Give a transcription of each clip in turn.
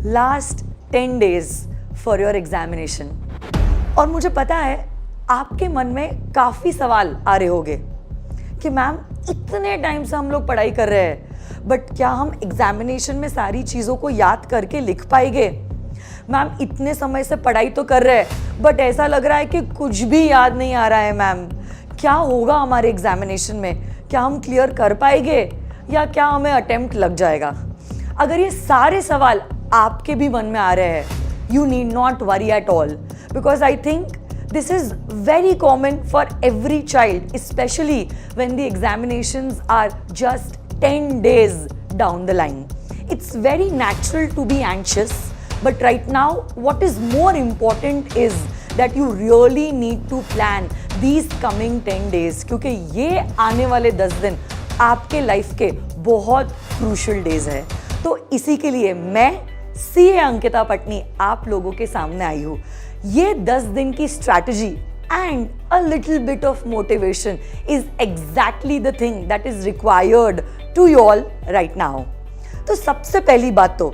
Last 10 days for your examination. और मुझे पता है आपके मन में काफ़ी सवाल आ रहे होंगे कि मैम इतने टाइम से हम लोग पढ़ाई कर रहे हैं, बट क्या हम एग्जामिनेशन में सारी चीज़ों को याद करके लिख पाएंगे? मैम इतने समय से पढ़ाई तो कर रहे हैं, बट ऐसा लग रहा है कि कुछ भी याद नहीं आ रहा है। मैम क्या होगा हमारे एग्जामिनेशन में? क्या हम क्लियर कर पाएंगे या क्या हमें अटेम्प्ट लग जाएगा? अगर ये सारे सवाल आपके भी मन में आ रहे हैं, you need not worry at all, because I think this is very common for every child, especially when the examinations are just 10 days down the line. It's very natural to be anxious, but right now what is more important is that you really need to plan these coming 10 days, क्योंकि ये आने वाले 10 दिन आपके life के बहुत crucial days है। तो इसी के लिए मैं सीए अंकिता पटनी आप लोगों के सामने आई हूँ। ये 10 दिन की strategy and a little bit of motivation is exactly the thing that is required to you all right now. तो सबसे पहली बात तो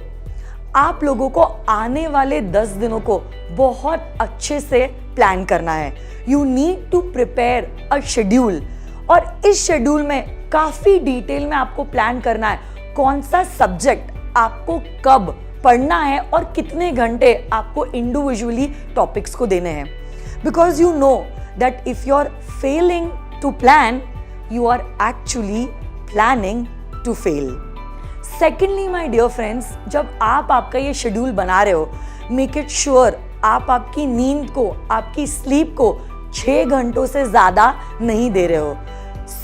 आप लोगों को आने वाले 10 दिनों को बहुत अच्छे से प्लान करना है। You need to prepare a schedule, और इस शेड्यूल में काफ़ी डिटेल में आपको प्लान करना है कौन सा सब्जेक्ट आपको कब पढ़ना है और कितने घंटे आपको इंडिविजुअली टॉपिक्स को देने हैं। Because you know that if you are failing to plan, you are actually planning to fail. Secondly my dear friends, जब आप आपका ये शेड्यूल बना रहे हो, मेक इट श्योर आप आपकी नींद को, आपकी स्लीप को 6 घंटों से ज़्यादा नहीं दे रहे हो।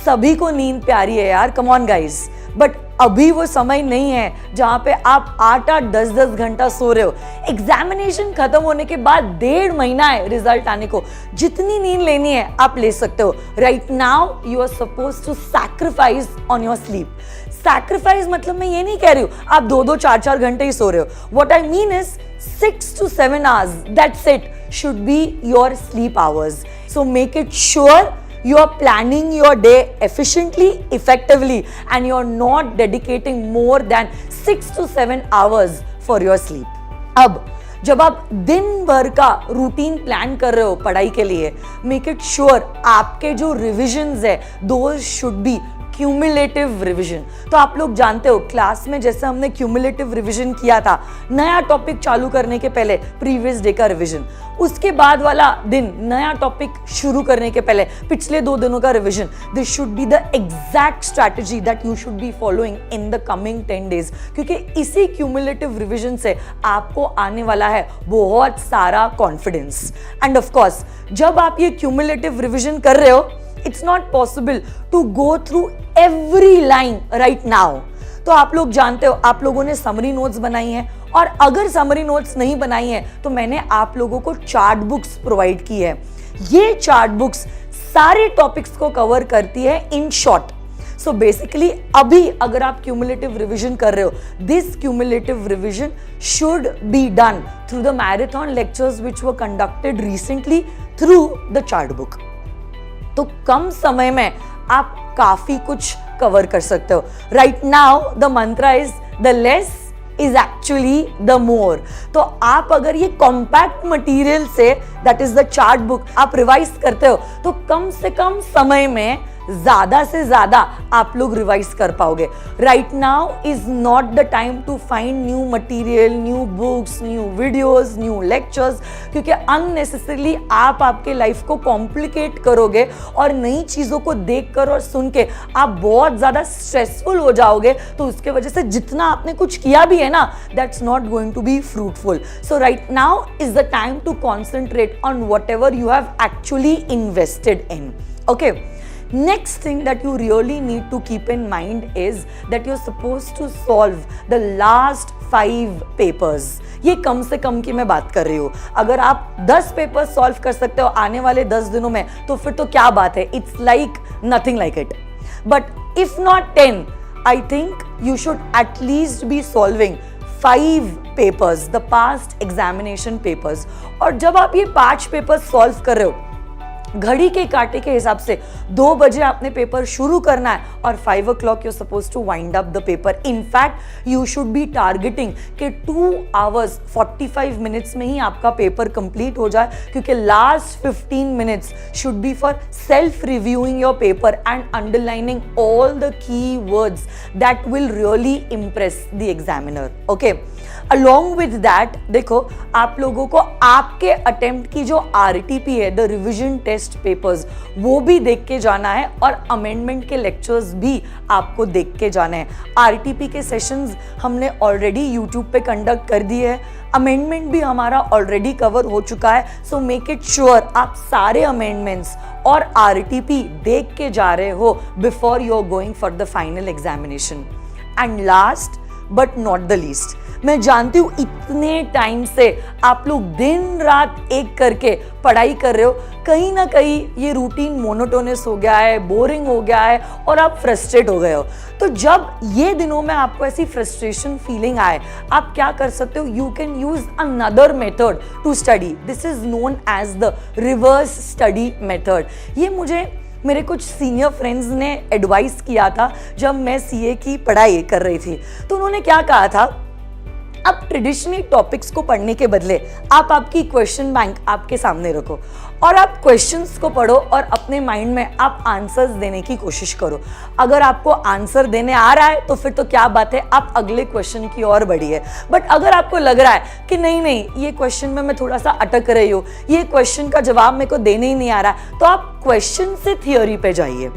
सभी को नींद प्यारी है यार, कम ऑन गाइज, बट अभी वो समय नहीं है जहाँ पे आप 8-8, 10-10 घंटा सो रहे हो। एग्जामिनेशन खत्म होने के बाद 1.5 महीना है रिजल्ट आने को। जितनी नींद लेनी है आप ले सकते हो। Right now you are suppose to sacrifice on your sleep. Sacrifice मतलब मैं ये नहीं कह रही हूँ आप 2-2, 4-4 घंटे ही सो रहे हो। What I mean is 6 to 7 hours, that's it, should be your sleep hours. So make it sure you are planning your day efficiently, effectively, and you are not dedicating more than 6 to 7 hours for your sleep. अब जब आप दिन भर का routine plan कर रहे हो पढ़ाई के लिए, मेक इट श्योर आपके जो रिविजन्स है those should be cumulative revision. तो आप लोग जानते हो क्लास में जैसे हमने क्यूमुलेटिव रिवीजन किया था, नया टॉपिक चालू करने के पहले प्रीवियस डे का रिवीजन, उसके बाद वाला दिन नया टॉपिक शुरू करने के पहले पिछले 2 दिनों का revision. This should be the exact strategy that you should be following in the coming 10 days, क्योंकि इसी क्यूमुलेटिव रिवीजन से आपको आने वाला है बहुत सारा कॉन्फिडेंस। एंड ऑफ कोर्स जब आप ये क्यूमुलेटिव रिवीजन कर रहे हो, it's not possible to go through every line right now. तो आप लोग जानते हो आप लोगों ने समरी नोट्स बनाई हैं, और अगर समरी नोट्स नहीं बनाई हैं तो मैंने आप लोगों को चार्ट बुक्स प्रोवाइड की है। ये चार्ट बुक्स सारे टॉपिक्स को कवर करती है इन शॉर्ट। सो बेसिकली अभी अगर आप क्यूमुलेटिव रिवीजन कर रहे हो, this cumulative revision should be done through the marathon lectures which were conducted recently through the chart book. तो कम समय में आप काफी कुछ कवर कर सकते हो। Right now the Mantra is the less is actually the more. तो आप अगर ये कॉम्पैक्ट मटेरियल से, that is the chart book, आप रिवाइज करते हो तो कम से कम समय में ज्यादा से ज्यादा आप लोग रिवाइज कर पाओगे। Right now is not the time to find new material, new books, new videos, new lectures, क्योंकि अननेसेसरली आप आपके लाइफ को कॉम्प्लिकेट करोगे और नई चीज़ों को देखकर और सुन के आप बहुत ज़्यादा स्ट्रेसफुल हो जाओगे। तो उसके वजह से जितना आपने कुछ किया भी है ना, that's not going to be fruitful. So right now is the time to concentrate on whatever you have actually invested in. Okay, next thing that you really need to keep in mind is that you're supposed to solve the last 5 papers. ये कम से कम की मैं बात कर रही हूँ। अगर आप 10 पेपर सॉल्व कर सकते हो आने वाले 10 दिनों में तो फिर तो क्या बात है, it's like nothing like it. But if not 10, I think you should at least be solving 5 papers, the past examination papers. और जब आप ये 5 पेपर्स सॉल्व कर रहे हो, घड़ी के कांटे के हिसाब से 2 बजे आपने पेपर शुरू करना है और 5 o'clock you're supposed to wind up the paper. In fact, you should be targeting कि 2 hours 45 minutes में ही आपका पेपर कंप्लीट हो जाए, क्योंकि last 15 minutes should be for self reviewing your paper and underlining all the key words that will really impress the examiner. Okay. Along with that, देखो आप लोगों को आपके अटेम्प्ट की जो RTP है, द रिविजन टेस्ट पेपर्स, वो भी देख के जाना है और अमेंडमेंट के लेक्चर्स भी आपको देख के जाने हैं. RTP के सेशंस हमने ऑलरेडी यूट्यूब पे कंडक्ट कर दिए है, अमेंडमेंट भी हमारा ऑलरेडी कवर हो चुका है. सो मेक इट श्योर आप सारे अमेंडमेंट्स और RTP देख के जा रहे हो before you are going for the final examination. And last but not the least, मैं जानती हूँ इतने टाइम से आप लोग दिन रात एक करके पढ़ाई कर रहे हो, कहीं ना कहीं ये रूटीन मोनोटोनस हो गया है, बोरिंग हो गया है और आप फ्रस्ट्रेट हो गए हो. तो जब ये दिनों में आपको ऐसी फ्रस्ट्रेशन फीलिंग आए, आप क्या कर सकते हो? You can use another method to study. This is known as the reverse study method. ये मुझे मेरे कुछ सीनियर फ्रेंड्स ने एडवाइस किया था जब मैं CA की पढ़ाई कर रही थी. तो उन्होंने क्या कहा था, अब ट्रेडिशनल टॉपिक्स को पढ़ने के बदले आप आपकी क्वेश्चन बैंक आपके सामने रखो और आप क्वेश्चंस को पढ़ो और अपने माइंड में आप आंसर्स देने की कोशिश करो. अगर आपको आंसर देने आ रहा है तो फिर तो क्या बात है, आप अगले क्वेश्चन की ओर बढ़िए. बट अगर आपको लग रहा है कि नहीं ये क्वेश्चन में मैं थोड़ा सा अटक रही हूँ, ये क्वेश्चन का जवाब मेरे को देने ही नहीं आ रहा है, तो आप क्वेश्चन से थियोरी पे जाइए.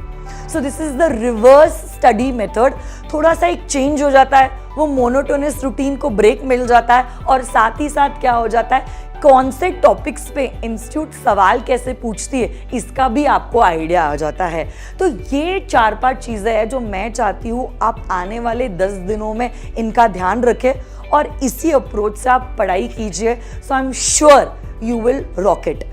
So this is the reverse study method. थोड़ा सा एक चेंज हो जाता है, वो मोनोटोनस रूटीन को ब्रेक मिल जाता है और साथ ही साथ क्या हो जाता है, कौन से टॉपिक्स पे इंस्टीट्यूट सवाल कैसे पूछती है इसका भी आपको आइडिया आ जाता है. तो ये 4-5 चीज़ें हैं जो मैं चाहती हूँ आप आने वाले 10 दिनों में इनका ध्यान रखें और इसी अप्रोच से आप पढ़ाई कीजिए. So I am sure you will rock it.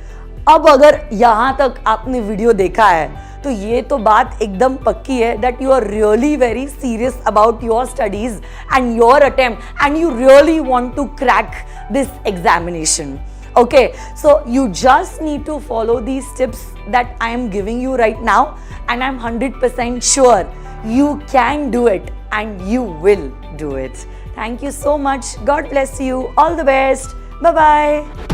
अब अगर यहाँ तक आपने वीडियो देखा है तो ये तो बात एकदम पक्की है that you are really very serious about your studies and your attempt and you really want to crack this examination. Okay, so you just need to follow these tips that I am giving you right now and I'm 100% sure you can do it and you will do it. Thank you so much. God bless you. All the best. Bye-bye.